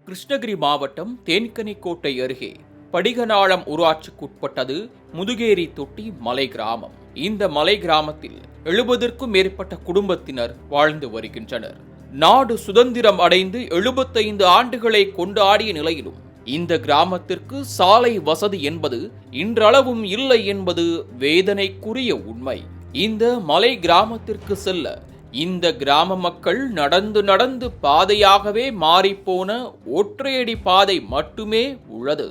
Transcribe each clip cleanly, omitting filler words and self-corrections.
கிருஷ்ணகிரி மாவட்டம் தேன்கனிக்கோட்டை அருகே படிகநாளம் ஊராட்சிக்குட்பட்டது முதுகேரி தொட்டி மலை கிராமம். இந்த மலை கிராமத்தில் 70க்கும் மேற்பட்ட குடும்பத்தினர் வாழ்ந்து வருகின்றனர். நாடு சுதந்திரம் அடைந்து 75 ஆண்டுகளை கொண்டாடிய நிலையிலும் இந்த கிராமத்திற்கு சாலை வசதி என்பது இன்றளவும் இல்லை என்பது வேதனைக்குரிய உண்மை. இந்த மலை கிராமத்திற்கு செல்ல இந்த கிராம மக்கள் நடந்து நடந்து பாதையாகவே மாறிப்போன ஒற்றையடி பாதை மட்டுமே உள்ளது.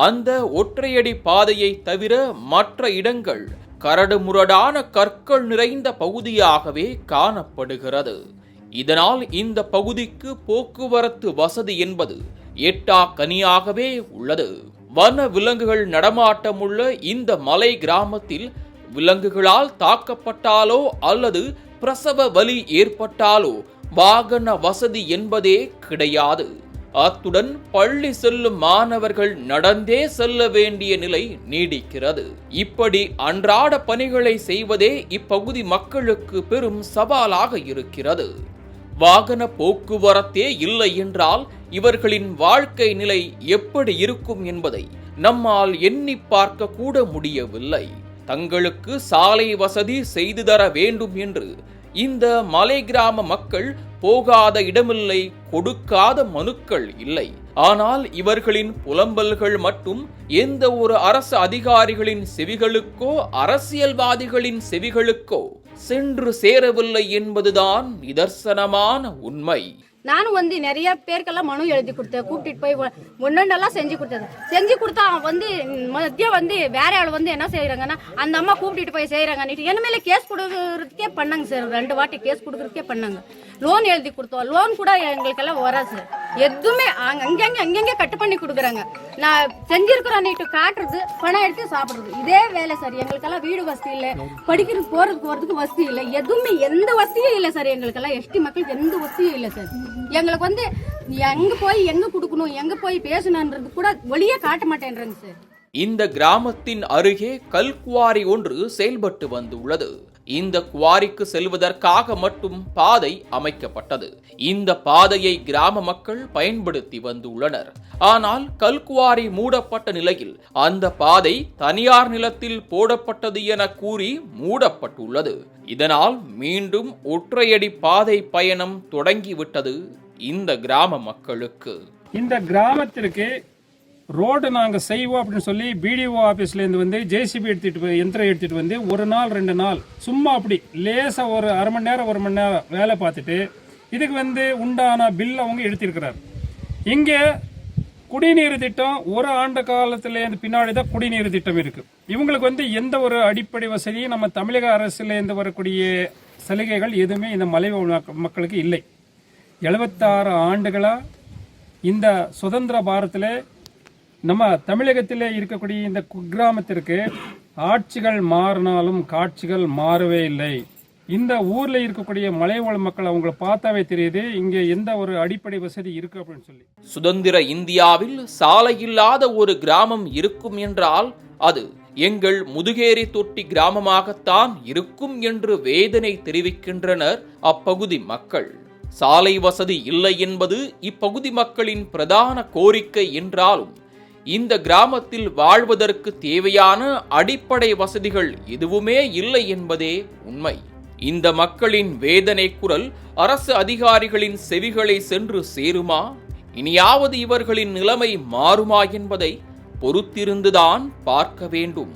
அந்த ஒற்றையடி பாதையை தவிர மற்ற இடங்கள் கரடுமுரடான கற்கள் நிறைந்த பகுதியாகவே காணப்படுகிறது. இதனால் இந்த பகுதிக்கு போக்குவரத்து வசதி என்பது எட்டா கனியாகவே உள்ளது. வன விலங்குகள் நடமாட்டமுள்ள இந்த மலை கிராமத்தில் விலங்குகளால் தாக்கப்பட்டாலோ அல்லது பிரசவ வலி ஏற்பட்டாலோ வாகன வசதி என்பதே கிடையாது. அத்துடன் பள்ளி செல்லும் மாணவர்கள் நடந்தே செல்ல வேண்டிய நிலை நீடிக்கிறது. இப்படி அன்றாட பணிகளை செய்வதே இப்பகுதி மக்களுக்கு பெரும் சவாலாக இருக்கிறது. வாகன போக்குவரத்தே இல்லை என்றால் இவர்களின் வாழ்க்கை நிலை எப்படி இருக்கும் என்பதை நம்மால் எண்ணி பார்க்க கூட முடியவில்லை. தங்களுக்கு சாலை வசதி செய்து தர வேண்டும் என்று இந்த மலை கிராம மக்கள் போகாத இடமில்லை, கொடுக்காத மனுக்கள் இல்லை. ஆனால் இவர்களின் புலம்பல்கள் மட்டும் எந்த ஒரு அரசு அதிகாரிகளின் செவிகளுக்கோ அரசியல்வாதிகளின் செவிகளுக்கோ சென்று சேரவில்லை என்பதுதான் நிதர்சனமான உண்மை. நானும் நிறைய பேருக்கெல்லாம் மனு எழுதி கொடுத்தேன், கூப்பிட்டு போய் ஒன்னொன்னெல்லாம் செஞ்சு கொடுத்தா மத்தியம் வேற ஆள் என்ன செய்யறாங்கன்னா அந்த அம்மா கூப்பிட்டு போய் செய்யறாங்க. என்ன மேல கேஸ் கொடுக்கறதுக்கே பண்ணாங்க சார். 2 வாட்டி கேஸ் கொடுக்கறதுக்கே பண்ணாங்க. லோன் எழுதி கொடுத்தோம், லோன் கூட எங்களுக்கெல்லாம் வராது சார். எதுவுமே அங்கங்க கட்டு பண்ணி கொடுக்குறாங்க. நான் செஞ்சிருக்கிறோம் நீட்டு காட்டுறது, பணம் எடுத்து சாப்பிடுறது, இதே வேலை சார். எங்களுக்கெல்லாம் வீடு வசதி இல்லை, படிக்கிறதுக்கு போறதுக்கு வசதி இல்லை, எதுவுமே எந்த வசதியும் இல்லை சார். எங்களுக்கெல்லாம் எஸ்டி மக்களுக்கு எந்த வசதியும் இல்லை சார். எங்களுக்கு எங்க போய் எங்க கொடுக்கணும், எங்க போய் பேசணுன்றது கூட வழியே காட்ட மாட்டேன்றாங்க சார். இந்த கிராமத்தின் அருகே கல்குவாரி ஒன்று செயல்பட்டு வந்துள்ளது. இந்த குவாரிக்கு செல்வதற்காக மட்டும் பாதை அமைக்கப்பட்டது. இந்த பாதையை கிராம மக்கள் பயன்படுத்தி வந்துள்ளனர். ஆனால் கல்குவாரி மூடப்பட்ட நிலையில் அந்த பாதை தனியார் நிலத்தில் போடப்பட்டது என கூறி மூடப்பட்டுள்ளது. இதனால் மீண்டும் ஒற்றையடி பாதை பயணம் தொடங்கிவிட்டது இந்த கிராம மக்களுக்கு. இந்த கிராமத்திற்கு ரோடு நாங்கள் செய்வோம் அப்படின்னு சொல்லி பிடிஓ ஆஃபீஸ்லேருந்து ஜேசிபி யந்திரம் எடுத்துகிட்டு ஒரு நாள் 2 நாள் சும்மா அப்படி லேசாக ஒரு அரை மணி நேரம் 1 மணி நேரம் வேலை பார்த்துட்டு இதுக்கு உண்டான பில் அவங்க எடுத்திருக்கிறார். இங்கே குடிநீர் திட்டம் ஒரு ஆண்டு காலத்துலேருந்து பின்னாடி தான் குடிநீர் திட்டம் இருக்குது. இவங்களுக்கு எந்த ஒரு அடிப்படை வசதியும் நம்ம தமிழக அரசுலேருந்து வரக்கூடிய சலுகைகள் எதுவுமே இந்த மலை மக்களுக்கு இல்லை. 76 ஆண்டுகளாக இந்த சுதந்திர பாரத்தில் நம்ம தமிழகத்தில் இருக்கக்கூடிய இந்த குக்கிராமத்திற்கு ஆட்சிகள் மாறினாலும் காட்சிகள் மாறவே இல்லை. இந்த ஊர்ல இருக்கக்கூடிய மலைவாழ் மக்கள் அவங்களை பார்த்தாவே தெரியுது இங்க எந்த ஒரு அடிப்படை வசதி இருக்கு அப்படின்னு சொல்லி. சுதந்திர இந்தியாவில் சாலை இல்லாத ஒரு கிராமம் இருக்கும் என்றால் அது எங்கள் முதுகேரி தொட்டி கிராமமாகத்தான் இருக்கும் என்று வேதனை தெரிவிக்கின்றனர் அப்பகுதி மக்கள். சாலை வசதி இல்லை என்பது இப்பகுதி மக்களின் பிரதான கோரிக்கை என்றாலும் இந்த கிராமத்தில் வாழ்வதற்கு தேவையான அடிப்படை வசதிகள் எதுவுமே இல்லை என்பதே உண்மை. இந்த மக்களின் வேதனை குரல் அரசு அதிகாரிகளின் செவிகளை சென்று சேருமா? இனியாவது இவர்களின் நிலைமை மாறுமா என்பதை பொறுத்திருந்துதான் பார்க்க வேண்டும்.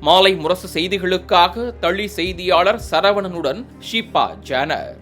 மாலை முரசு செய்திகளுக்காக தளி செய்தியாளர் சரவணனுடன் ஷிபா ஜானர்.